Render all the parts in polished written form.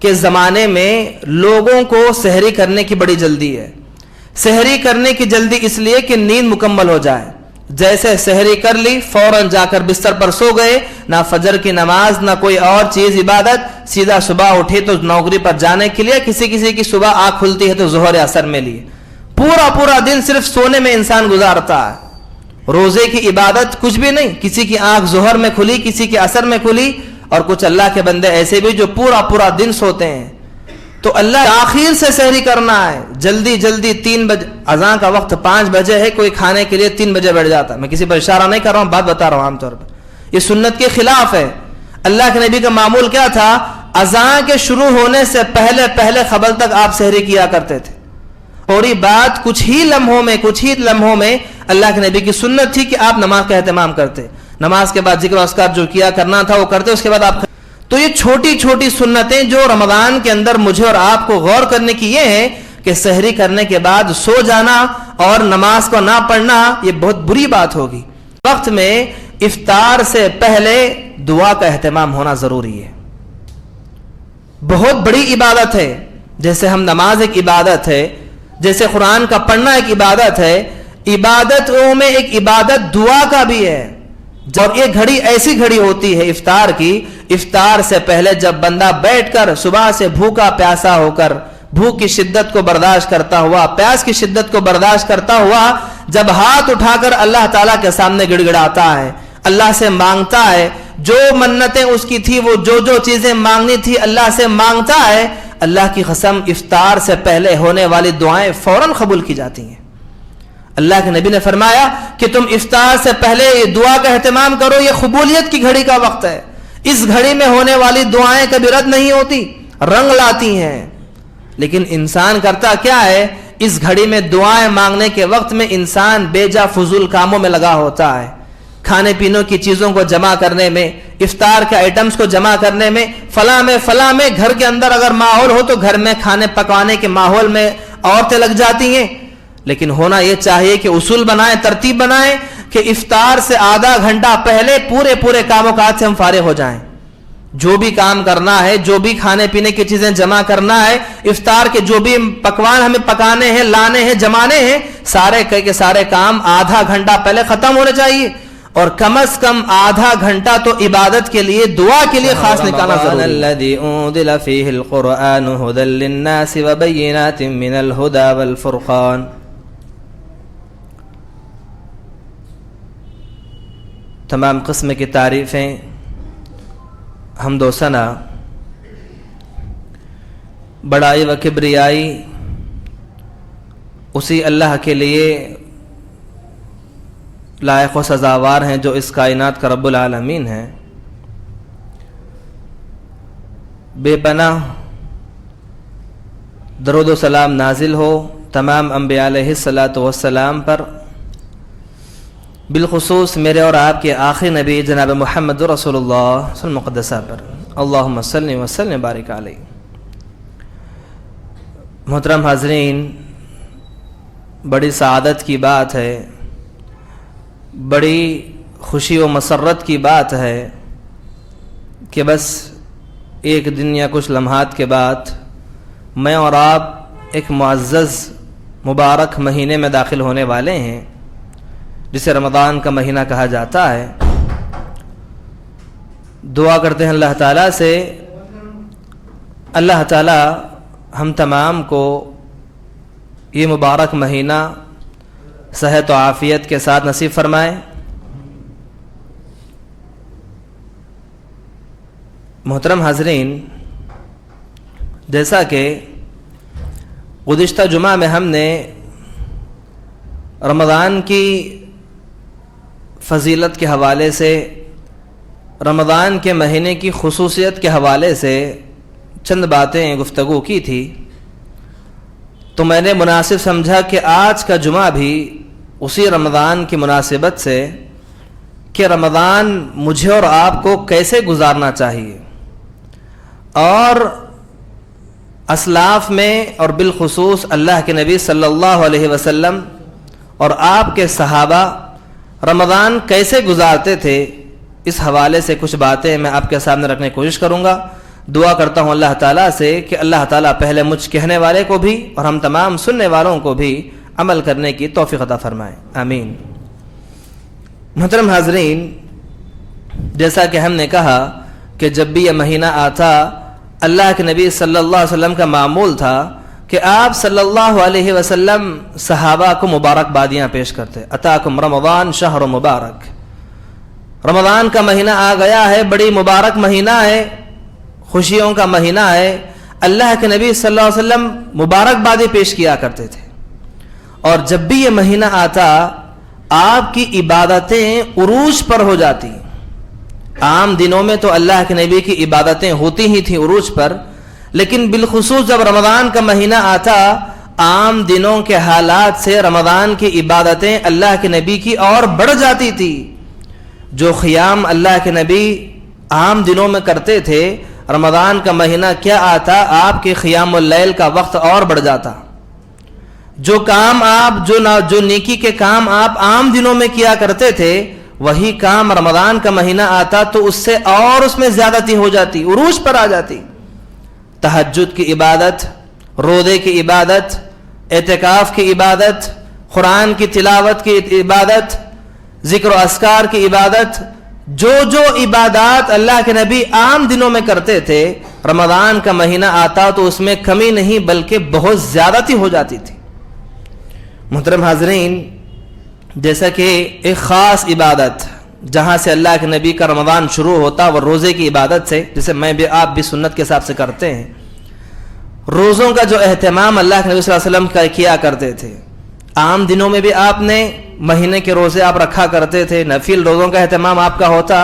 کہ زمانے میں لوگوں کو سحری کرنے کی بڑی جلدی ہے. سحری کرنے کی جلدی اس لیے کہ نیند مکمل ہو جائے. جیسے سحری کر لی فوراً جا کر بستر پر سو گئے, نہ فجر کی نماز نہ کوئی اور چیز عبادت, سیدھا صبح اٹھے تو نوکری پر جانے کے لیے, کسی کی صبح آنکھ کھلتی ہے تو ظہر اثر میں لیے, پورا دن صرف سونے میں انسان گزارتا ہے. روزے کی عبادت کچھ بھی نہیں, کسی کی آنکھ ظہر میں کھلی کسی کی اثر میں کھلی, اور کچھ اللہ کے بندے ایسے بھی جو پورا دن سوتے ہیں. تو اللہ تاخیر سے سحری کرنا ہے, جلدی 3 بجے, اذان کا وقت 5 بجے ہے, کوئی کھانے کے لیے 3 بجے بیٹھ جاتا ہے. میں کسی پر اشارہ نہیں کر رہا ہوں, بات بتا رہا ہوں عام طور پر. یہ سنت کے خلاف ہے. اللہ کے نبی کا معمول کیا تھا؟ اذان کے شروع ہونے سے پہلے خبر تک آپ سحری کیا کرتے تھے. اور یہ بات کچھ ہی لمحوں میں اللہ کے نبی کی سنت تھی کہ آپ نماز کا اہتمام کرتے. نماز کے بعد ذکر و اذکار جو کیا کرنا تھا وہ کرتے, اس کے بعد آپ. تو یہ چھوٹی سنتیں جو رمضان کے اندر مجھے اور آپ کو غور کرنے کی یہ ہے کہ سحری کرنے کے بعد سو جانا اور نماز کو نہ پڑھنا یہ بہت بری بات ہوگی. وقت میں افطار سے پہلے دعا کا اہتمام ہونا ضروری ہے. بہت بڑی عبادت ہے. جیسے ہم نماز ایک عبادت ہے, جیسے قرآن کا پڑھنا ایک عبادت ہے, عبادتوں میں ایک عبادت دعا کا بھی ہے. اور یہ گھڑی ایسی گھڑی ہوتی ہے افطار کی, افطار سے پہلے جب بندہ بیٹھ کر صبح سے بھوکا پیاسا ہو کر, بھوک کی شدت کو برداشت کرتا ہوا, پیاس کی شدت کو برداشت کرتا ہوا, جب ہاتھ اٹھا کر اللہ تعالیٰ کے سامنے گڑ گڑاتا ہے, اللہ سے مانگتا ہے, جو منتیں اس کی تھی, وہ جو چیزیں مانگنی تھی اللہ سے مانگتا ہے, اللہ کی قسم افطار سے پہلے ہونے والی دعائیں فوراً قبول کی جاتی ہیں. اللہ کے نبی نے فرمایا کہ تم افطار سے پہلے یہ دعا کا اہتمام کرو, یہ قبولیت کی گھڑی کا وقت ہے. اس گھڑی میں ہونے والی دعائیں کبھی رد نہیں ہوتی, رنگ لاتی ہیں. لیکن انسان کرتا کیا ہے؟ اس گھڑی میں دعائیں مانگنے کے وقت میں انسان بے جا فضول کاموں میں لگا ہوتا ہے. کھانے پینے کی چیزوں کو جمع کرنے میں, افطار کے آئٹمز کو جمع کرنے میں, فلاں میں گھر کے اندر اگر ماحول ہو تو گھر میں کھانے پکانے کے ماحول میں عورتیں لگ جاتی ہیں. لیکن ہونا یہ چاہیے کہ اصول بنائیں, ترتیب بنائیں کہ افطار سے آدھا گھنٹہ پہلے پورے کاموں کاج سے ہم فارغ ہو جائیں. جو بھی کام کرنا ہے, جو بھی کھانے پینے کی چیزیں جمع کرنا ہے, افطار کے جو بھی پکوان ہمیں پکانے ہیں, لانے ہیں, جمانے ہیں, سارے کام آدھا گھنٹہ پہلے ختم ہونے چاہیے. اور کم از کم آدھا گھنٹہ تو عبادت کے لیے, دعا کے لیے خاص نکالنا ضروری ہے. الذي انزل فيه القرآن هدى للناس وبينات من الهدى والفرقان. تمام قسم کی تعریفیں, حمد و ثنا, بڑائی و کبریائی اسی اللہ کے لیے لائق و سزاوار ہیں جو اس کائنات کا رب العالمین ہے. بے پناہ درود و سلام نازل ہو تمام انبیاء علیہ الصلاۃ والسلام پر, بالخصوص میرے اور آپ کے آخری نبی جناب محمد رسول اللہ صلی اللہ علیہ وسلم مقدسہ پر. اللہم صلی وسلم بارک علیہ. محترم حاضرین, بڑی سعادت کی بات ہے, بڑی خوشی و مسرت کی بات ہے کہ بس ایک دن یا کچھ لمحات کے بعد میں اور آپ ایک معزز مبارک مہینے میں داخل ہونے والے ہیں جسے رمضان کا مہینہ کہا جاتا ہے. دعا کرتے ہیں اللہ تعالیٰ سے, اللہ تعالیٰ ہم تمام کو یہ مبارک مہینہ صحت و عافیت کے ساتھ نصیب فرمائے. محترم حاضرین, جیسا کہ گزشتہ جمعہ میں ہم نے رمضان کی فضیلت کے حوالے سے, رمضان کے مہینے کی خصوصیت کے حوالے سے چند باتیں گفتگو کی تھی, تو میں نے مناسب سمجھا کہ آج کا جمعہ بھی اسی رمضان کی مناسبت سے کہ رمضان مجھے اور آپ کو کیسے گزارنا چاہیے, اور اسلاف میں اور بالخصوص اللہ کے نبی صلی اللہ علیہ وسلم اور آپ کے صحابہ رمضان کیسے گزارتے تھے, اس حوالے سے کچھ باتیں میں آپ کے سامنے رکھنے کی کوشش کروں گا. دعا کرتا ہوں اللہ تعالیٰ سے کہ اللہ تعالیٰ پہلے مجھ کہنے والے کو بھی اور ہم تمام سننے والوں کو بھی عمل کرنے کی توفیق عطا فرمائے، آمین۔ محترم حاضرین، جیسا کہ ہم نے کہا کہ جب بھی یہ مہینہ آتا اللہ کے نبی صلی اللہ علیہ وسلم کا معمول تھا کہ آپ صلی اللہ علیہ وسلم صحابہ کو مبارکبادیاں پیش کرتے، اتاکم رمضان شہر مبارک، رمضان کا مہینہ آ گیا ہے، بڑی مبارک مہینہ ہے، خوشیوں کا مہینہ ہے۔ اللہ کے نبی صلی اللہ علیہ وسلم مبارکبادی پیش کیا کرتے تھے، اور جب بھی یہ مہینہ آتا آپ کی عبادتیں عروج پر ہو جاتی۔ عام دنوں میں تو اللہ کے نبی کی عبادتیں ہوتی ہی تھیں عروج پر، لیکن بالخصوص جب رمضان کا مہینہ آتا عام دنوں کے حالات سے رمضان کی عبادتیں اللہ کے نبی کی اور بڑھ جاتی تھی۔ جو قیام اللہ کے نبی عام دنوں میں کرتے تھے، رمضان کا مہینہ کیا آتا آپ کے قیام اللیل کا وقت اور بڑھ جاتا۔ جو کام آپ جو نیکی کے کام آپ عام دنوں میں کیا کرتے تھے، وہی کام رمضان کا مہینہ آتا تو اس سے اور اس میں زیادتی ہو جاتی، عروج پر آ جاتی۔ تہجد کی عبادت، روزے کی عبادت، اعتکاف کی عبادت، قرآن کی تلاوت کی عبادت، ذکر و اذکار کی عبادت، جو عبادات اللہ کے نبی عام دنوں میں کرتے تھے، رمضان کا مہینہ آتا تو اس میں کمی نہیں بلکہ بہت زیادتی ہو جاتی تھی۔ محترم حاضرین، جیسا کہ ایک خاص عبادت جہاں سے اللہ کے نبی کا رمضان شروع ہوتا وہ روزے کی عبادت سے، جسے میں بھی آپ بھی سنت کے حساب سے کرتے ہیں۔ روزوں کا جو اہتمام اللہ کے نبی صلی اللہ علیہ وسلم کا کیا کرتے تھے، عام دنوں میں بھی آپ نے مہینے کے روزے آپ رکھا کرتے تھے، نفل روزوں کا اہتمام آپ کا ہوتا۔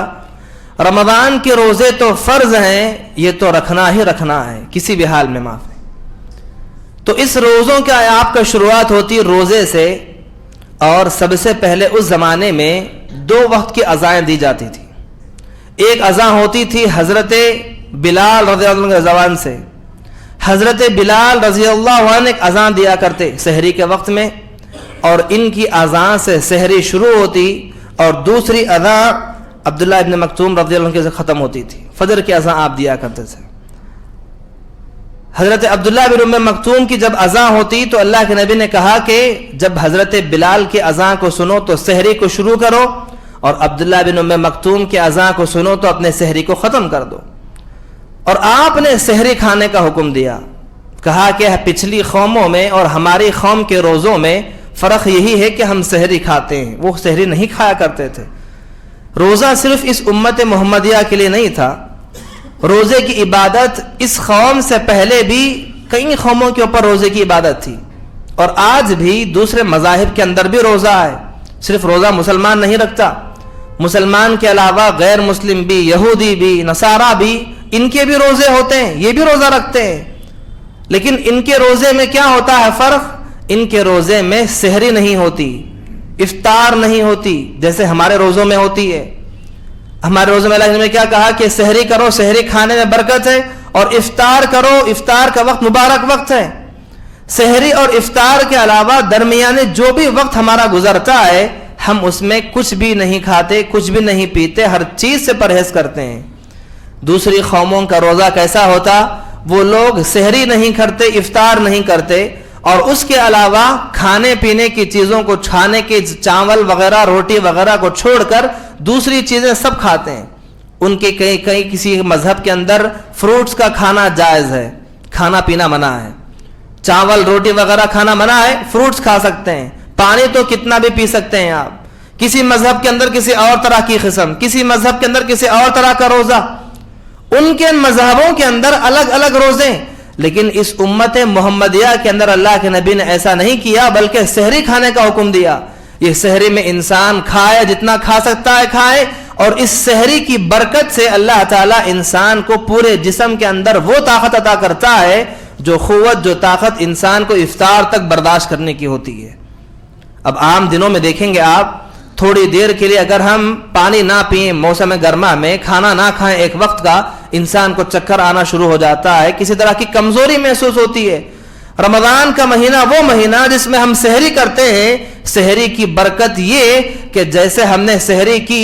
رمضان کے روزے تو فرض ہیں، یہ تو رکھنا ہی رکھنا ہے، کسی بھی حال میں معاف نہیں۔ تو اس روزوں کا آپ کا شروعات ہوتی روزے سے، اور سب سے پہلے اس زمانے میں 2 وقت کی اذانیں دی جاتی تھی۔ ایک اذان ہوتی تھی حضرت بلال رضی اللہ عنہ کے زبان سے، حضرت بلال رضی اللہ عنہ ایک اذان دیا کرتے سحری کے وقت میں، اور ان کی اذان سے سحری شروع ہوتی، اور دوسری اذان عبداللہ ابن مکتوم رضی اللہ عنہ سے ختم ہوتی تھی۔ فجر کی اذان آپ دیا کرتے تھے۔ حضرت عبداللہ بن ام مکتوم کی جب اذان ہوتی تو اللہ کے نبی نے کہا کہ جب حضرت بلال کی اذان کو سنو تو سحری کو شروع کرو، اور عبداللہ بن ام مکتوم کی اذان کو سنو تو اپنے سحری کو ختم کر دو۔ اور آپ نے سحری کھانے کا حکم دیا، کہا کہ پچھلی قوموں میں اور ہماری قوم کے روزوں میں فرق یہی ہے کہ ہم سحری کھاتے ہیں، وہ سحری نہیں کھایا کرتے تھے۔ روزہ صرف اس امت محمدیہ کے لیے نہیں تھا، روزے کی عبادت اس قوم سے پہلے بھی کئی قوموں کے اوپر روزے کی عبادت تھی، اور آج بھی دوسرے مذاہب کے اندر بھی روزہ ہے۔ صرف روزہ مسلمان نہیں رکھتا، مسلمان کے علاوہ غیر مسلم بھی، یہودی بھی، نصارہ بھی، ان کے بھی روزے ہوتے ہیں، یہ بھی روزہ رکھتے ہیں۔ لیکن ان کے روزے میں کیا ہوتا ہے فرق؟ ان کے روزے میں سحری نہیں ہوتی، افطار نہیں ہوتی جیسے ہمارے روزوں میں ہوتی ہے۔ ہمارے روزے میں اللہ نے کیا کہا کہ سحری کرو، سحری کھانے میں برکت ہے، اور افطار کرو، افطار کا وقت مبارک وقت ہے۔ سحری اور افطار کے علاوہ درمیانے جو بھی وقت ہمارا گزرتا ہے، ہم اس میں کچھ بھی نہیں کھاتے، کچھ بھی نہیں پیتے، ہر چیز سے پرہیز کرتے ہیں۔ دوسری قوموں کا روزہ کیسا ہوتا؟ وہ لوگ سحری نہیں کرتے، افطار نہیں کرتے، اور اس کے علاوہ کھانے پینے کی چیزوں کو، کھانے کے چاول وغیرہ، روٹی وغیرہ کو چھوڑ کر دوسری چیزیں سب کھاتے ہیں۔ ان کے کئی کسی مذہب کے اندر فروٹس کا کھانا جائز ہے، کھانا پینا منع ہے۔ چاول روٹی وغیرہ کھانا منع ہے، فروٹس کھا سکتے ہیں، پانی تو کتنا بھی پی سکتے ہیں آپ۔ کسی مذہب کے اندر کسی اور طرح کی قسم، کسی مذہب کے اندر کسی اور طرح کا روزہ، ان کے مذہبوں کے اندر الگ الگ روزے۔ لیکن اس امت محمدیہ کے اندر اللہ کے نبی نے ایسا نہیں کیا، بلکہ سحری کھانے کا حکم دیا۔ یہ سحری میں انسان کھائے، جتنا کھا سکتا ہے کھائے، اور اس سحری کی برکت سے اللہ تعالیٰ انسان کو پورے جسم کے اندر وہ طاقت عطا کرتا ہے جو قوت، جو طاقت انسان کو افطار تک برداشت کرنے کی ہوتی ہے۔ اب عام دنوں میں دیکھیں گے آپ، تھوڑی دیر کے لیے اگر ہم پانی نہ پئیں، موسم گرما میں کھانا نہ کھائیں ایک وقت کا، انسان کو چکر آنا شروع ہو جاتا ہے، کسی طرح کی کمزوری محسوس ہوتی ہے۔ رمضان کا مہینہ وہ مہینہ جس میں ہم سحری کرتے ہیں، سحری کی برکت یہ کہ جیسے ہم نے سحری کی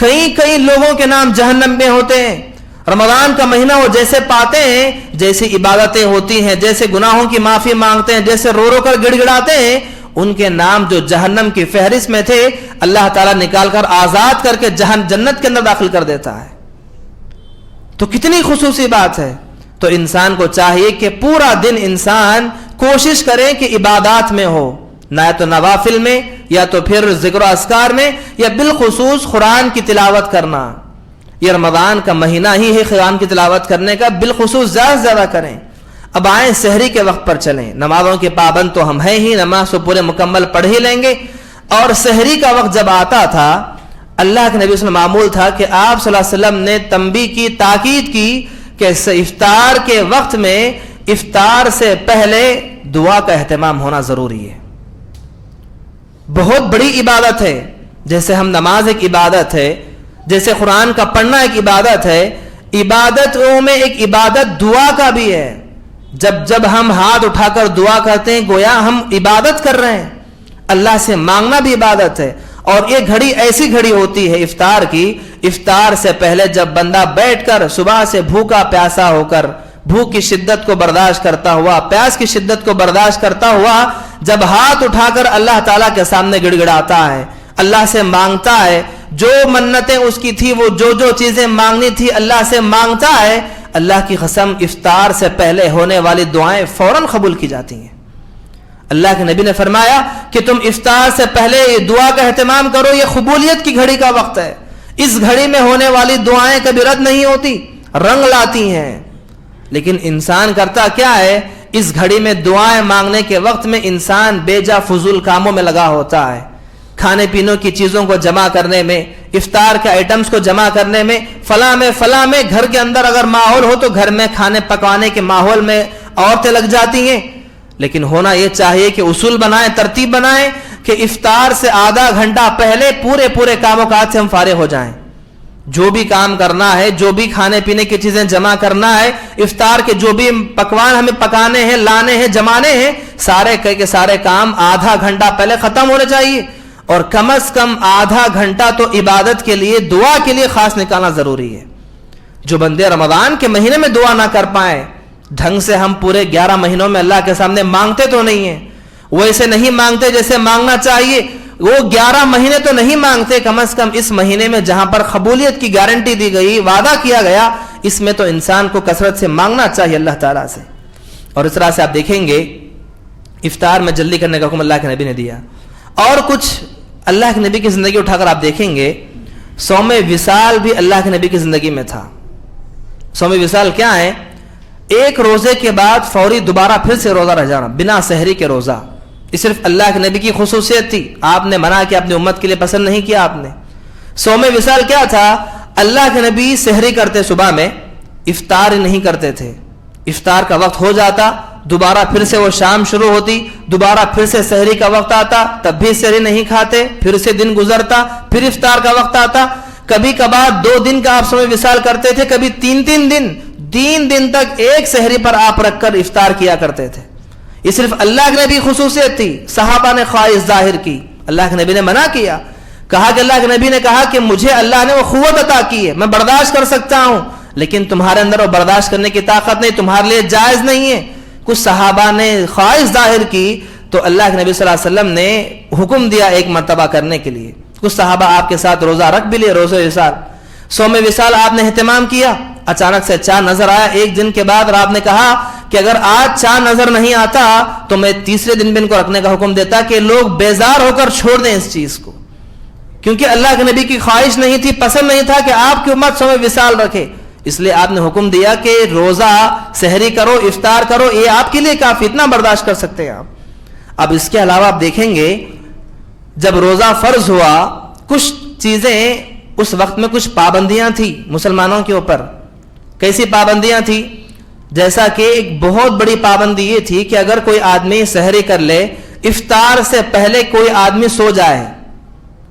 کئی کئی لوگوں کے نام جہنم میں ہوتے ہیں. رمضان کا مہینہ وہ جیسے پاتے ہیں, جیسی عبادتیں ہوتی ہیں, جیسے گناہوں کی معافی مانگتے ہیں, جیسے رو رو کر گڑ گڑاتے ہیں, ان کے نام جو جہنم کی فہرست میں تھے اللہ تعالیٰ نکال کر آزاد کر کے جنت کے اندر داخل کر دیتا ہے. تو کتنی خصوصی بات ہے. تو انسان کو چاہیے کہ پورا دن انسان کوشش کرے کہ عبادات میں ہو, نہ تو نوافل میں, یا تو پھر ذکر و اذکار میں, یا بالخصوص قرآن کی تلاوت کرنا. یہ رمضان کا مہینہ ہی ہے قرآن کی تلاوت کرنے کا, بالخصوص زیادہ سے زیادہ کریں. اب آئیں سحری کے وقت پر چلیں. نمازوں کے پابند تو ہم ہیں ہی, نماز تو پورے مکمل پڑھ ہی لیں گے. اور سحری کا وقت جب آتا تھا, اللہ کے نبی صلی اللہ علیہ وسلم معمول تھا کہ آپ صلی اللہ علیہ وسلم نے تنبیہ کی, تاکید کی کہ افطار کے وقت میں افطار سے پہلے دعا کا اہتمام ہونا ضروری ہے. بہت بڑی عبادت ہے. جیسے ہم نماز ایک عبادت ہے, جیسے قرآن کا پڑھنا ایک عبادت ہے, عبادتوں میں ایک عبادت دعا کا بھی ہے. جب ہم ہاتھ اٹھا کر دعا کرتے ہیں گویا ہم عبادت کر رہے ہیں. اللہ سے مانگنا بھی عبادت ہے. اور یہ گھڑی ایسی گھڑی ہوتی ہے افطار کی, افطار سے پہلے جب بندہ بیٹھ کر صبح سے بھوکا پیاسا ہو کر, بھوک کی شدت کو برداشت کرتا ہوا, پیاس کی شدت کو برداشت کرتا ہوا, جب ہاتھ اٹھا کر اللہ تعالیٰ کے سامنے گڑ گڑاتا ہے, اللہ سے مانگتا ہے, جو منتیں اس کی تھی, وہ جو چیزیں مانگنی تھی اللہ سے مانگتا ہے, اللہ کی قسم افطار سے پہلے ہونے والی دعائیں فوراً قبول کی جاتی ہیں. اللہ کے نبی نے فرمایا کہ تم افطار سے پہلے یہ دعا کا اہتمام کرو, یہ قبولیت کی گھڑی کا وقت ہے. اس گھڑی میں ہونے والی دعائیں کبھی رد نہیں ہوتی, رنگ لاتی ہیں. لیکن انسان کرتا کیا ہے, اس گھڑی میں دعائیں مانگنے کے وقت میں انسان بے جا فضول کاموں میں لگا ہوتا ہے. کھانے پینے کی چیزوں کو جمع کرنے میں, افطار کے آئٹمز کو جمع کرنے میں, فلاں میں گھر کے اندر اگر ماحول ہو تو گھر میں کھانے پکانے کے ماحول میں عورتیں لگ جاتی ہیں. لیکن ہونا یہ چاہیے کہ اصول بنائیں, ترتیب بنائیں کہ افطار سے آدھا گھنٹہ پہلے پورے کام و کاج سے ہم فارغ ہو جائیں. جو بھی کام کرنا ہے, جو بھی کھانے پینے کی چیزیں جمع کرنا ہے, افطار کے جو بھی پکوان ہمیں پکانے ہیں, لانے ہیں, جمانے ہیں, سارے کام آدھا گھنٹہ پہلے ختم ہونے چاہیے. اور کم از کم آدھا گھنٹہ تو عبادت کے لیے, دعا کے لیے خاص نکالنا ضروری ہے. جو بندے رمضان کے مہینے میں دعا نہ کر پائیں, ڈھنگ سے ہم پورے 11 مہینوں میں اللہ کے سامنے مانگتے تو نہیں ہیں, ویسے نہیں مانگتے جیسے مانگنا چاہیے, وہ 11 مہینے تو نہیں مانگتے, کم از کم اس مہینے میں جہاں پر قبولیت کی گارنٹی دی گئی, وعدہ کیا گیا, اس میں تو انسان کو کثرت سے مانگنا چاہیے اللہ تعالیٰ سے. اور اس طرح سے آپ دیکھیں گے افطار میں جلدی کرنے کا حکم اللہ کے نبی نے دیا. اور کچھ اللہ کے نبی کی زندگی اٹھا کر آپ دیکھیں گے, صوم وصال بھی اللہ کے نبی کی زندگی میں تھا. صوم وصال کیا ہے؟ ایک روزے کے بعد فوری دوبارہ پھر سے روزہ رہ جانا, بنا سحری کے روزہ. یہ صرف اللہ کے نبی کی خصوصیت تھی, آپ نے منع کیا, اپنی امت کے لیے پسند نہیں کیا آپ نے. صوم وصال کیا تھا؟ اللہ کے نبی سحری کرتے صبح میں, افطار نہیں کرتے تھے. افطار کا وقت ہو جاتا, دوبارہ پھر سے وہ شام شروع ہوتی, دوبارہ پھر سے سحری کا وقت آتا, تب بھی سحری نہیں کھاتے, پھر سے دن گزرتا, پھر افطار کا وقت آتا. کبھی کبھار 2 دن کا آپ صوم وصال کرتے تھے, کبھی 3 دن تک ایک سحری پر آپ رکھ کر افطار کیا کرتے تھے. یہ صرف اللہ کے نبی خصوصیت تھی, صحابہ نے خواہش ظاہر کی, اللہ کے نبی نے منع کیا. کہا کہ اللہ کے نبی نے کہا کہ مجھے اللہ نے وہ قوت عطا کی ہے, میں برداشت کر سکتا ہوں, لیکن تمہارے اندر وہ برداشت کرنے کی طاقت نہیں, تمہارے لیے جائز نہیں ہے. کچھ صحابہ نے خواہش ظاہر کی تو اللہ کے نبی صلی اللہ علیہ وسلم نے حکم دیا ایک مرتبہ کرنے کے لیے. کچھ صحابہ آپ کے ساتھ روزہ رکھ بھی لیے, روزہ وصال. صوم وصال آپ نے اہتمام کیا, اچانک سے چاند نظر آیا ایک دن کے بعد, اور آپ نے کہا کہ اگر آج چاند نظر نہیں آتا تو میں تیسرے دن بھی ان کو رکھنے کا حکم دیتا کہ لوگ بیزار ہو کر چھوڑ دیں اس چیز کو, کیونکہ اللہ کے نبی کی خواہش نہیں تھی, پسند نہیں تھا کہ آپ کی امت صوم وصال رکھے. اس لیے آپ نے حکم دیا کہ روزہ سحری کرو, افطار کرو, یہ آپ کے لیے کافی, اتنا برداشت کر سکتے ہیں آپ. اب اس کے علاوہ آپ دیکھیں گے جب روزہ فرض ہوا, کچھ چیزیں اس وقت میں, کچھ پابندیاں تھیں مسلمانوں کے اوپر. کیسی پابندیاں تھیں؟ جیسا کہ ایک بہت بڑی پابندی یہ تھی کہ اگر کوئی آدمی سحری کر لے, افطار سے پہلے کوئی آدمی سو جائے,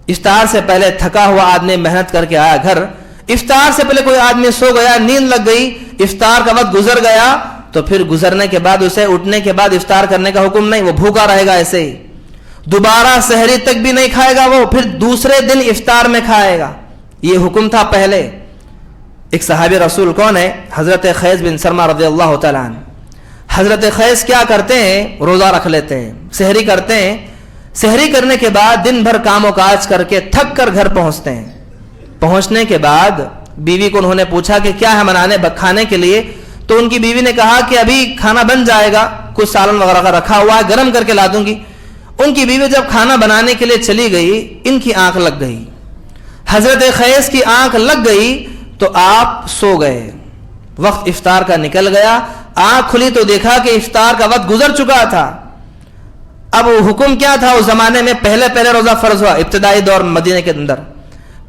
افطار سے پہلے تھکا ہوا آدمی محنت کر کے آیا گھر, افطار سے پہلے کوئی آدمی سو گیا, نیند لگ گئی, افطار کا وقت گزر گیا, تو پھر گزرنے کے بعد اسے اٹھنے کے بعد افطار کرنے کا حکم نہیں, وہ بھوکا رہے گا ایسے ہی, دوبارہ سحری تک بھی نہیں کھائے گا وہ, پھر دوسرے دن افطار میں کھائے گا. یہ حکم تھا پہلے. ایک صحابی رسول کون ہے؟ حضرت خیس بن سرما رضی اللہ تعالیٰ عنہ. حضرت خیس کیا کرتے ہیں؟ روزہ رکھ لیتے ہیں, سحری کرتے ہیں. سحری کرنے کے بعد دن بھر کام و کاج کر کے تھک کر گھر پہنچتے ہیں. پہنچنے کے بعد بیوی کو انہوں نے پوچھا کہ کیا ہے بنانے کھانے کے لیے؟ تو ان کی بیوی نے کہا کہ ابھی کھانا بن جائے گا, کچھ سالن وغیرہ کا رکھا ہوا ہے, گرم کر کے لا دوں گی. ان کی بیوی جب کھانا بنانے کے لیے چلی گئی, ان کی آنکھ لگ گئی. حضرت خیس کی آنکھ لگ گئی تو آپ سو گئے. وقت افطار کا نکل گیا, آنکھ کھلی تو دیکھا کہ افطار کا وقت گزر چکا تھا. اب حکم کیا تھا اس زمانے میں؟ پہلے روزہ فرض ہوا ابتدائی دور مدینے کے اندر,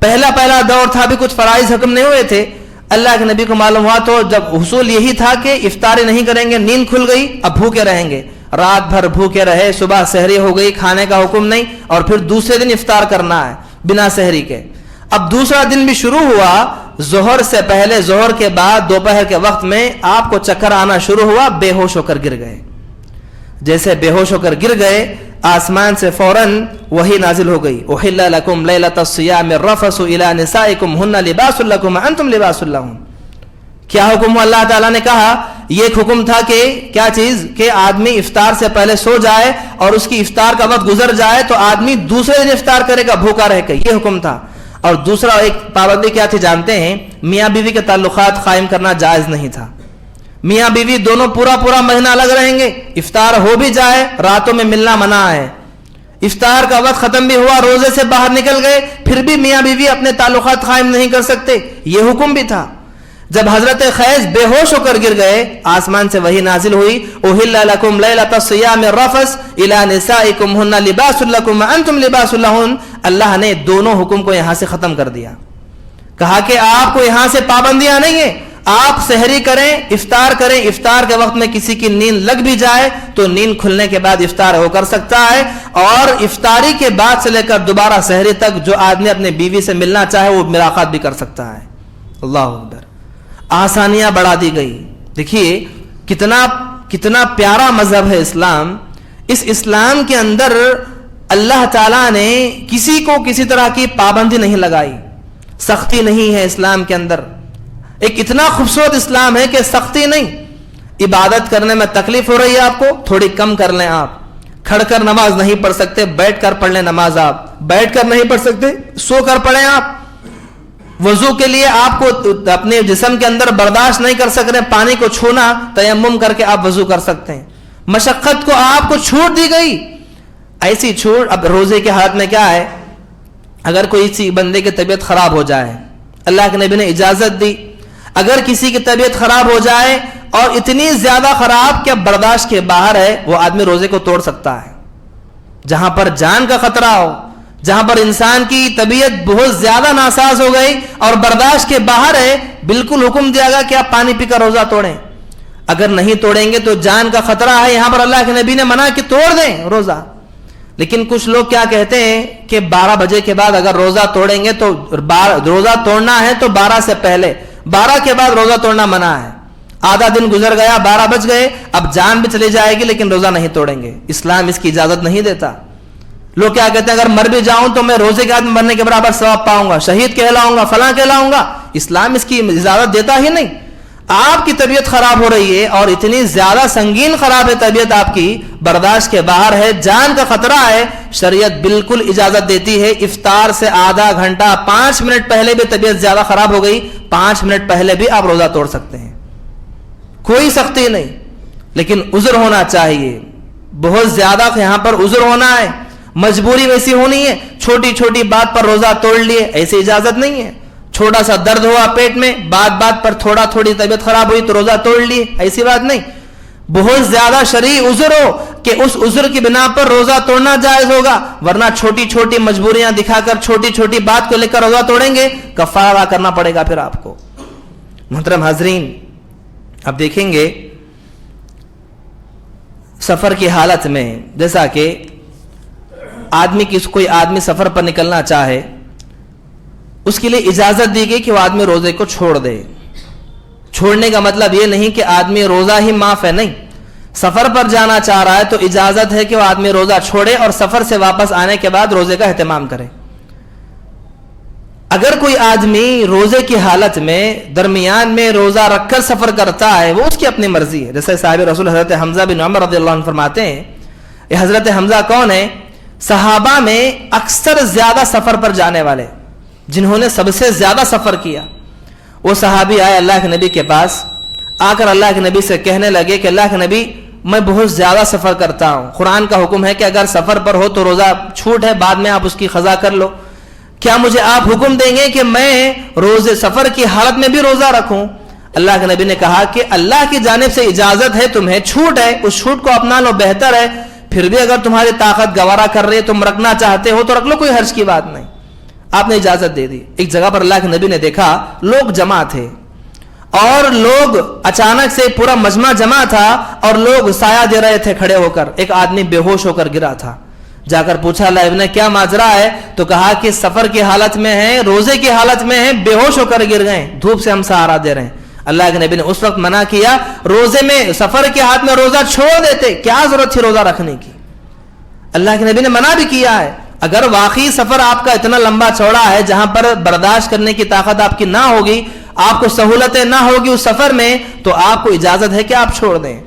پہلا دور تھا, بھی کچھ فرائض حکم نہیں ہوئے تھے. اللہ کے نبی کو معلوم ہوا تو جب حصول یہی تھا کہ افطاری نہیں کریں گے, نیند کھل گئی, اب بھوکے رہیں گے. رات بھر بھوکے رہے, صبح سحری ہو گئی, کھانے کا حکم نہیں, اور پھر دوسرے دن افطار کرنا ہے بنا سحری کے. اب دوسرا دن بھی شروع ہوا, ظہر سے پہلے, ظہر کے بعد دوپہر کے وقت میں آپ کو چکر آنا شروع ہوا, بے ہوش ہو کر گر گئے. جیسے بے ہوش ہو کر گر گئے, آسمان سے فوراً وحی نازل ہو گئی. احل لکم لیلۃ الصیام الرفث الی نسائکم ہن لباس لکم وانتم لباس لہن. کیا حکم ہوا؟ اللہ تعالیٰ نے کہا یہ ایک حکم تھا کہ کیا چیز؟ کہ آدمی افطار سے پہلے سو جائے اور اس کی افطار کا وقت گزر جائے تو آدمی دوسرے دن افطار کرے گا بھوکا رہ کے, یہ حکم تھا. اور دوسرا ایک پابندی کیا تھی جانتے ہیں؟ میاں بیوی کے تعلقات قائم کرنا جائز نہیں تھا. میاں بیوی دونوں پورا مہینہ الگ رہیں گے, افطار ہو بھی جائے راتوں میں ملنا منع ہے. افطار کا وقت ختم بھی ہوا, روزے سے باہر نکل گئے, پھر بھی میاں بیوی اپنے تعلقات قائم نہیں کر سکتے, یہ حکم بھی تھا. جب حضرت خیس بے ہوش ہو کر گر گئے, آسمان سے وحی نازل ہوئی, احل لکم لیلۃ الصیام الرفث الی نسائکم ہن لباس لکم وانتم لباس لہن. اللہ نے دونوں حکم کو یہاں سے ختم کر دیا. کہا کہ آپ کو یہاں سے پابندیاں نہیں ہیں, آپ سحری کریں, افطار کریں, افطار کے وقت میں کسی کی نیند لگ بھی جائے تو نیند کھلنے کے بعد افطار ہو کر سکتا ہے, اور افطاری کے بعد سے لے کر دوبارہ سحری تک جو آدمی اپنے بیوی سے ملنا چاہے وہ ملاقات بھی کر سکتا ہے. اللہ اکبر. آسانیاں بڑھا دی گئی. دیکھیے کتنا پیارا مذہب ہے اسلام. اس اسلام کے اندر اللہ تعالیٰ نے کسی کو کسی طرح کی پابندی نہیں لگائی, سختی نہیں ہے اسلام کے اندر. ایک اتنا خوبصورت اسلام ہے کہ سختی نہیں. عبادت کرنے میں تکلیف ہو رہی ہے آپ کو, تھوڑی کم کر لیں. آپ کھڑ کر نماز نہیں پڑھ سکتے, بیٹھ کر پڑھ لیں نماز. آپ بیٹھ کر نہیں پڑھ سکتے, سو کر پڑھیں. آپ وضو کے لیے آپ کو اپنے جسم کے اندر برداشت نہیں کر سک رہے پانی کو چھونا, تیمم کر کے آپ وضو کر سکتے ہیں. مشقت کو آپ کو چھوٹ دی گئی, ایسی چھوٹ. اب روزے کے حالت میں کیا ہے؟ اگر کوئی کسی بندے کی طبیعت خراب ہو جائے, اللہ کے نبی نے اجازت دی, اگر کسی کی طبیعت خراب ہو جائے اور اتنی زیادہ خراب کہ برداشت کے باہر ہے, وہ آدمی روزے کو توڑ سکتا ہے. جہاں پر جان کا خطرہ ہو, جہاں پر انسان کی طبیعت بہت زیادہ ناساز ہو گئی اور برداشت کے باہر ہے, بالکل حکم دیا گیا کہ آپ پانی پی کر روزہ توڑیں. اگر نہیں توڑیں گے تو جان کا خطرہ ہے. یہاں پر اللہ کے نبی نے منع کہ توڑ دیں روزہ. لیکن کچھ لوگ کیا کہتے ہیں کہ 12 بجے کے بعد اگر روزہ توڑیں گے تو روزہ توڑنا ہے تو 12 سے پہلے, 12 کے بعد روزہ توڑنا منع ہے. آدھا دن گزر گیا, 12 بج گئے, اب جان بھی چلی جائے گی لیکن روزہ نہیں توڑیں گے. اسلام اس کی اجازت نہیں دیتا. لوگ کیا کہتے ہیں اگر مر بھی جاؤں تو میں روزے کے بعد مرنے کے برابر ثواب پاؤں گا, شہید کہلاؤں گا, فلاں کہلاؤں گا. اسلام اس کی اجازت دیتا ہی نہیں. آپ کی طبیعت خراب ہو رہی ہے اور اتنی زیادہ سنگین خراب ہے طبیعت آپ کی, برداشت کے باہر ہے, جان کا خطرہ ہے, شریعت بالکل اجازت دیتی ہے. افطار سے آدھا گھنٹہ 5 منٹ پہلے بھی طبیعت زیادہ خراب ہو گئی, 5 منٹ پہلے بھی آپ روزہ توڑ سکتے ہیں, کوئی سختی نہیں. لیکن عذر ہونا چاہیے, بہت زیادہ یہاں پر عذر ہونا ہے, مجبوری ویسی ہونی ہے. چھوٹی چھوٹی بات پر روزہ توڑ لیے, ایسی اجازت نہیں ہے. چھوٹا سا درد ہوا پیٹ میں, بات پر تھوڑی طبیعت خراب ہوئی تو روزہ توڑ لیے, ایسی بات نہیں. بہت زیادہ شرعی عذر ہو کہ اس عذر کی بنا پر روزہ توڑنا جائز ہوگا, ورنہ چھوٹی چھوٹی مجبوریاں دکھا کر چھوٹی چھوٹی بات کو لے کر روزہ توڑیں گے, کفارہ ادا کرنا پڑے گا پھر آپ کو. محترم حاضرین, اب دیکھیں گے سفر کی حالت میں, جیسا کہ کوئی آدمی سفر پر نکلنا چاہے, اس کے لیے اجازت دی گئی کہ وہ آدمی روزے کو چھوڑ دے. چھوڑنے کا مطلب یہ نہیں کہ آدمی روزہ ہی معاف ہے, نہیں. سفر پر جانا چاہ رہا ہے تو اجازت ہے کہ وہ آدمی روزہ چھوڑے اور سفر سے واپس آنے کے بعد روزے کا اہتمام کرے. اگر کوئی آدمی روزے کی حالت میں درمیان میں روزہ رکھ کر سفر کرتا ہے وہ اس کی اپنی مرضی ہے. جیسے صاحب رسول حضرت حمزہ بن عمر رضی اللہ عنہ فرماتے ہیں. یہ حضرت حمزہ کون ہے؟ صحابہ میں اکثر زیادہ سفر پر جانے والے، جنہوں نے سب سے زیادہ سفر کیا. وہ صحابی آئے اللہ کے نبی کے پاس، آ کر اللہ کے نبی سے کہنے لگے کہ اللہ کے نبی میں بہت زیادہ سفر کرتا ہوں، قرآن کا حکم ہے کہ اگر سفر پر ہو تو روزہ چھوٹ ہے، بعد میں آپ اس کی قضا کر لو، کیا مجھے آپ حکم دیں گے کہ میں روزے سفر کی حالت میں بھی روزہ رکھوں؟ اللہ کے نبی نے کہا کہ اللہ کی جانب سے اجازت ہے، تمہیں چھوٹ ہے، اس چھوٹ کو اپنا لو، بہتر ہے. پھر بھی اگر تمہاری طاقت گوارا کر رہی ہے، تم رکھنا چاہتے ہو تو رکھ لو، کوئی حرج کی بات نہیں. آپ نے اجازت دے دی. ایک جگہ پر اللہ کے نبی نے دیکھا لوگ جمع تھے اور لوگ اچانک سے پورا مجمع جمع تھا اور لوگ سایہ دے رہے تھے کھڑے ہو کر. ایک آدمی بے ہوش ہو کر گرا تھا. جا کر پوچھا اللہ ابن کیا ماجرا ہے؟ تو کہا کہ سفر کی حالت میں ہیں، روزے کی حالت میں ہیں، بے ہوش ہو کر گر گئے، دھوپ سے ہم سہارا دے رہے ہیں. اللہ کے نبی نے اس وقت منع کیا، روزے میں سفر کے ہاتھ میں روزہ چھوڑ دیتے، کیا ضرورت تھی روزہ رکھنے کی؟ اللہ کے نبی نے منع بھی کیا ہے. اگر واقعی سفر آپ کا اتنا لمبا چوڑا ہے جہاں پر برداشت کرنے کی طاقت آپ کی نہ ہوگی، آپ کو سہولتیں نہ ہوگی اس سفر میں، تو آپ کو اجازت ہے کہ آپ چھوڑ دیں.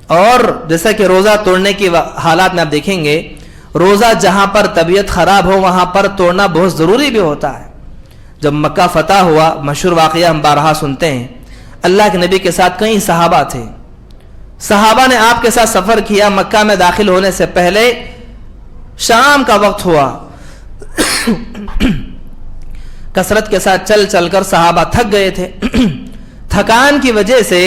اور جیسا کہ روزہ توڑنے کی حالات میں آپ دیکھیں گے، روزہ جہاں پر طبیعت خراب ہو وہاں پر توڑنا بہت ضروری بھی ہوتا ہے. جب مکہ فتح ہوا، مشہور واقعہ ہم بارہا سنتے ہیں، اللہ کے نبی کے ساتھ کئی صحابہ تھے. صحابہ نے آپ کے ساتھ سفر کیا. مکہ میں داخل ہونے سے پہلے شام کا وقت ہوا. کثرت کے ساتھ چل چل کر صحابہ تھک گئے تھے. تھکان کی وجہ سے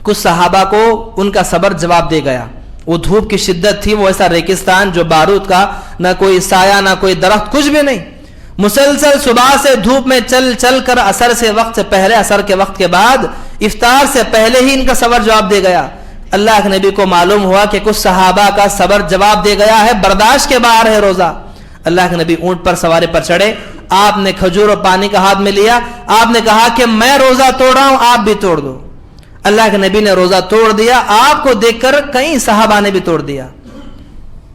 کچھ صحابہ کو ان کا صبر جواب دے گیا. وہ دھوپ کی شدت تھی، وہ ایسا ریگستان جو بارود کا، نہ کوئی سایہ نہ کوئی درخت، کچھ بھی نہیں. مسلسل صبح سے دھوپ میں چل چل کر عصر سے وقت سے پہلے، عصر کے وقت کے بعد، افطار سے پہلے ہی ان کا صبر جواب دے گیا. اللہ کے نبی کو معلوم ہوا کہ کچھ صحابہ کا صبر جواب دے گیا ہے، برداشت کے باہر ہے روزہ. اللہ کے نبی اونٹ پر سواری پر چڑھے، آپ نے کھجور اور پانی کا ہاتھ میں لیا، آپ نے کہا کہ میں روزہ توڑ رہا ہوں، آپ بھی توڑ دو. اللہ کے نبی نے روزہ توڑ دیا. آپ کو دیکھ کر کئی صحابہ نے بھی توڑ دیا.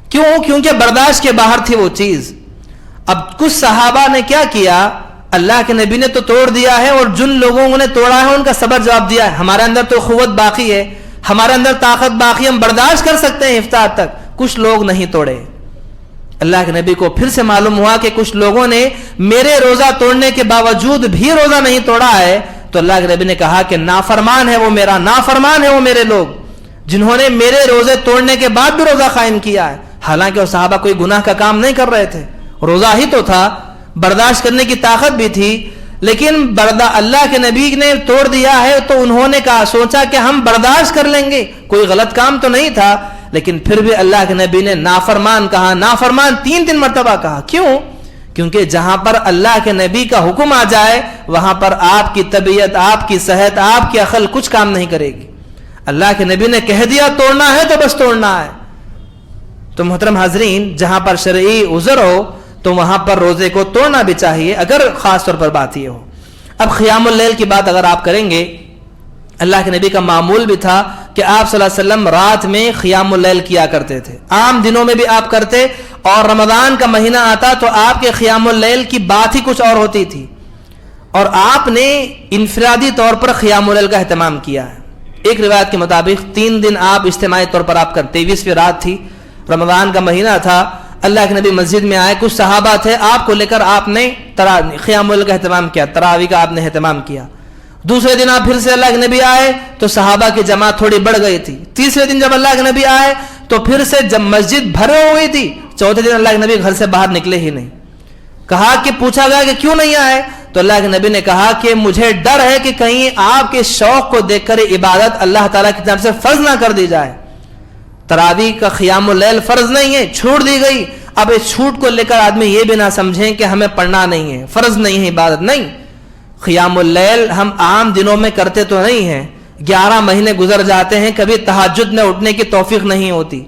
کیوں؟ کیونکہ برداشت کے باہر تھی وہ چیز. اب کچھ صحابہ نے کیا کیا؟ اللہ کے نبی نے تو توڑ دیا ہے اور جن لوگوں نے توڑا ہے ان کا صبر جواب دیا ہے. ہمارے اندر تو قوت باقی ہے، ہمارے اندر طاقت باقی، ہم برداشت کر سکتے ہیں افطار تک. کچھ لوگ نہیں توڑے. اللہ کے نبی کو پھر سے معلوم ہوا کہ کچھ لوگوں نے میرے روزہ توڑنے کے باوجود بھی روزہ نہیں توڑا ہے. تو اللہ کے نبی نے کہا کہ نافرمان ہے وہ میرا، نافرمان ہے وہ میرے لوگ، جنہوں نے میرے روزے توڑنے کے بعد بھی روزہ قائم کیا ہے. حالانکہ وہ صحابہ کوئی گناہ کا کام نہیں کر رہے تھے، روزہ ہی تو تھا، برداشت کرنے کی طاقت بھی تھی، لیکن اللہ کے نبی نے توڑ دیا ہے تو انہوں نے کہا، سوچا کہ ہم برداشت کر لیں گے، کوئی غلط کام تو نہیں تھا. لیکن پھر بھی اللہ کے نبی نے نافرمان کہا، نافرمان 3 مرتبہ کہا. کیوں؟ کیونکہ جہاں پر اللہ کے نبی کا حکم آ جائے وہاں پر آپ کی طبیعت، آپ کی صحت، آپ کی عقل کچھ کام نہیں کرے گی. اللہ کے نبی نے کہہ دیا توڑنا ہے تو بس توڑنا ہے. تو محترم حاضرین، جہاں پر شرعی عذر ہو تو وہاں پر روزے کو توڑنا بھی چاہیے، اگر خاص طور پر بات یہ ہو. اب قیام اللیل کی بات اگر آپ کریں گے، اللہ کے نبی کا معمول بھی تھا کہ آپ صلی اللہ علیہ وسلم رات میں قیام اللیل کیا کرتے تھے. عام دنوں میں بھی آپ کرتے، اور رمضان کا مہینہ آتا تو آپ کے قیام اللیل کی بات ہی کچھ اور ہوتی تھی. اور آپ نے انفرادی طور پر قیام اللیل کا اہتمام کیا ہے. ایک روایت کے مطابق 3 دن آپ اجتماعی طور پر آپ کرتے. 23ویں رات تھی، رمضان کا مہینہ تھا، اللہ کے نبی مسجد میں آئے، کچھ صحابہ تھے، آپ کو لے کر آپ نے قیام اللیل کا اہتمام کیا، تراویح کا آپ نے اہتمام کیا. دوسرے دن آپ پھر سے اللہ کے نبی آئے تو صحابہ کی جماعت تھوڑی بڑھ گئی تھی. تیسرے دن جب اللہ کے نبی آئے تو پھر سے جب مسجد بھرے ہوئی تھی. چوتھے دن اللہ کے نبی گھر سے باہر نکلے ہی نہیں. کہا کہ پوچھا گیا کہ کیوں نہیں آئے؟ تو اللہ کے نبی نے کہا کہ مجھے ڈر ہے کہ کہیں آپ کے شوق کو دیکھ کر عبادت اللہ تعالیٰ کی طرف سے فرض نہ کر دی جائے. تراویح کا قیام اللیل فرض نہیں ہے، چھوٹ دی گئی. اب اس چھوٹ کو لے کر آدمی یہ بھی نہ سمجھیں کہ ہمیں پڑھنا نہیں ہے، فرض نہیں ہے، عبادت نہیں. قیام اللیل ہم عام دنوں میں کرتے تو نہیں ہیں. 11 مہینے گزر جاتے ہیں، کبھی تہجد میں اٹھنے کی توفیق نہیں ہوتی.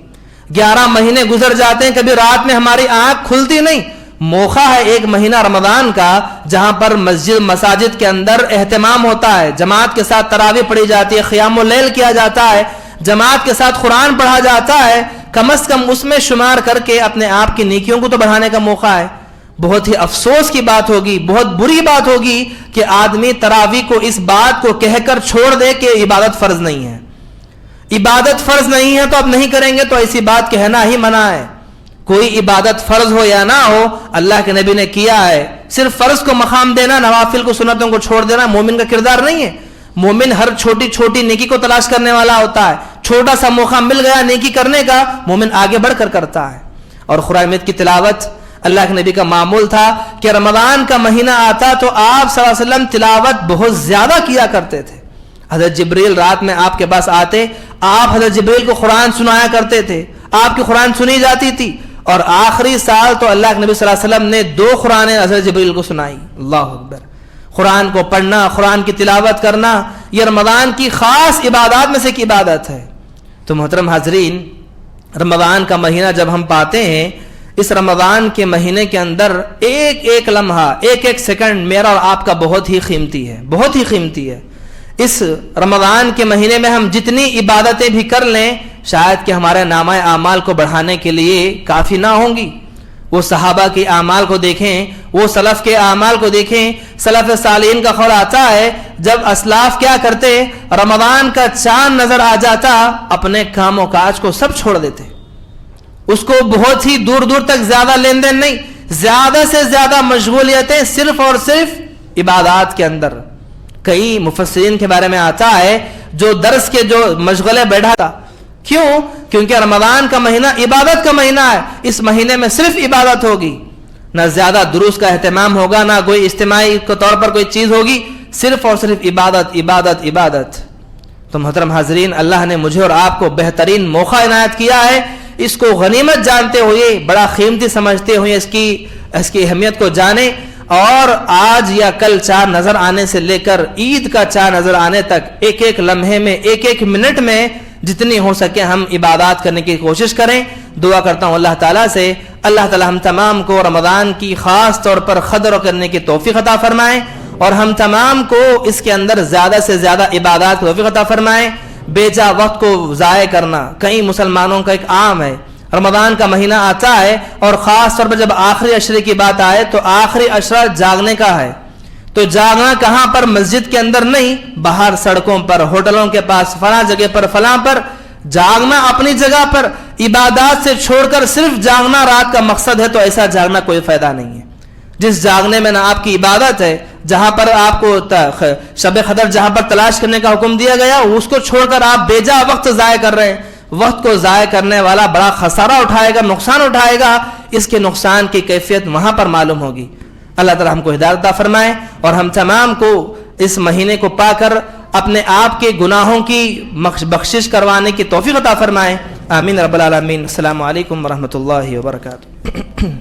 11 مہینے گزر جاتے ہیں، کبھی رات میں ہماری آنکھ کھلتی نہیں. موقع ہے 1 مہینہ رمضان کا جہاں پر مساجد کے اندر اہتمام ہوتا ہے، جماعت کے ساتھ تراویح پڑھی جاتی ہے، قیام اللیل کیا جاتا ہے، جماعت کے ساتھ قرآن پڑھا جاتا ہے. کم از کم اس میں شمار کر کے اپنے آپ کی نیکیوں کو تو بڑھانے کا موقع ہے. بہت ہی افسوس کی بات ہوگی, بہت بری بات ہوگی کہ آدمی تراویح کو اس بات کو کہہ کر چھوڑ دے کہ عبادت فرض نہیں ہے. عبادت فرض نہیں ہے تو اب نہیں کریں گے, تو ایسی بات کہنا ہی منع ہے. کوئی عبادت فرض ہو یا نہ ہو, اللہ کے نبی نے کیا ہے. صرف فرض کو مقام دینا, نوافل کو, سنتوں کو چھوڑ دینا مومن کا کردار نہیں ہے. مومن ہر چھوٹی چھوٹی نیکی کو تلاش کرنے والا ہوتا ہے. چھوٹا سا موقع مل گیا نیکی کرنے کا, مومن آگے بڑھ کر کرتا ہے. اور قرآن مجید کی تلاوت اللہ کے نبی کا معمول تھا کہ رمضان کا مہینہ آتا تو آپ صلی اللہ علیہ وسلم تلاوت بہت زیادہ کیا کرتے تھے. حضرت جبریل رات میں آپ کے پاس آتے, آپ حضرت جبریل کو قرآن سنایا کرتے تھے, آپ کی قرآن سنی جاتی تھی. اور آخری سال تو اللہ کے نبی صلی اللہ علیہ وسلم نے 2 قرآن حضرت جبریل کو سنائی. اللہ اکبر. قرآن کو پڑھنا, قرآن کی تلاوت کرنا, یہ رمضان کی خاص عبادات میں سے ایک عبادت ہے. تو محترم حاضرین, رمضان کا مہینہ جب ہم پاتے ہیں, اس رمضان کے مہینے کے اندر ایک ایک لمحہ, ایک ایک سیکنڈ میرا اور آپ کا بہت ہی قیمتی ہے, بہت ہی قیمتی ہے. اس رمضان کے مہینے میں ہم جتنی عبادتیں بھی کر لیں, شاید کہ ہمارے نامہ اعمال کو بڑھانے کے لیے کافی نہ ہوں گی. وہ صحابہ کے اعمال کو دیکھیں, وہ سلف کے اعمال کو دیکھیں. سلف صالحین کا قول آتا ہے جب اسلاف کیا کرتے, رمضان کا چاند نظر آ جاتا, اپنے کام و کاج کو سب چھوڑ دیتے. اس کو بہت ہی دور دور تک زیادہ لین دین نہیں, زیادہ سے زیادہ مشغولیتیں صرف اور صرف عبادات کے اندر. کئی مفسرین کے بارے میں آتا ہے جو درس کے جو مشغلے بیٹھا تھا, کیوں؟ کیونکہ رمضان کا مہینہ عبادت کا مہینہ ہے. اس مہینے میں صرف عبادت ہوگی, نہ زیادہ دروس کا اہتمام ہوگا, نہ کوئی اجتماعی کے طور پر کوئی چیز ہوگی, صرف اور صرف عبادت عبادت عبادت. تو محترم حاضرین, اللہ نے مجھے اور آپ کو بہترین موقع عنایت کیا ہے. اس کو غنیمت جانتے ہوئے, بڑا قیمتی سمجھتے ہوئے اس کی اہمیت کو جانیں, اور آج یا کل چاند نظر آنے سے لے کر عید کا چاند نظر آنے تک ایک ایک لمحے میں, ایک ایک منٹ میں جتنی ہو سکے ہم عبادات کرنے کی کوشش کریں. دعا کرتا ہوں اللہ تعالیٰ سے, اللہ تعالیٰ ہم تمام کو رمضان کی خاص طور پر قدر کرنے کی توفیق عطا فرمائیں, اور ہم تمام کو اس کے اندر زیادہ سے زیادہ عبادات کی توفیق عطا فرمائیں. بے جا وقت کو ضائع کرنا کئی مسلمانوں کا ایک عام ہے. رمضان کا مہینہ آتا ہے اور خاص طور پر جب آخری عشرے کی بات آئے تو آخری عشرہ جاگنے کا ہے. تو جاگنا کہاں پر؟ مسجد کے اندر نہیں, باہر سڑکوں پر, ہوٹلوں کے پاس, فلاں جگہ پر, فلاں پر. جاگنا اپنی جگہ پر, عبادات سے چھوڑ کر صرف جاگنا رات کا مقصد ہے, تو ایسا جاگنا کوئی فائدہ نہیں ہے. جس جاگنے میں نہ آپ کی عبادت ہے, جہاں پر آپ کو شب قدر جہاں پر تلاش کرنے کا حکم دیا گیا, اس کو چھوڑ کر آپ بے جا وقت ضائع کر رہے ہیں. وقت کو ضائع کرنے والا بڑا خسارہ اٹھائے گا, نقصان اٹھائے گا. اس کے نقصان کی کیفیت وہاں پر معلوم ہوگی. اللہ تعالی ہم کو ہدایت عطا فرمائے, اور ہم تمام کو اس مہینے کو پا کر اپنے آپ کے گناہوں کی بخشش کروانے کی توفیق عطا فرمائے. آمین رب العالمین. السلام علیکم ورحمۃ اللہ وبرکاتہ.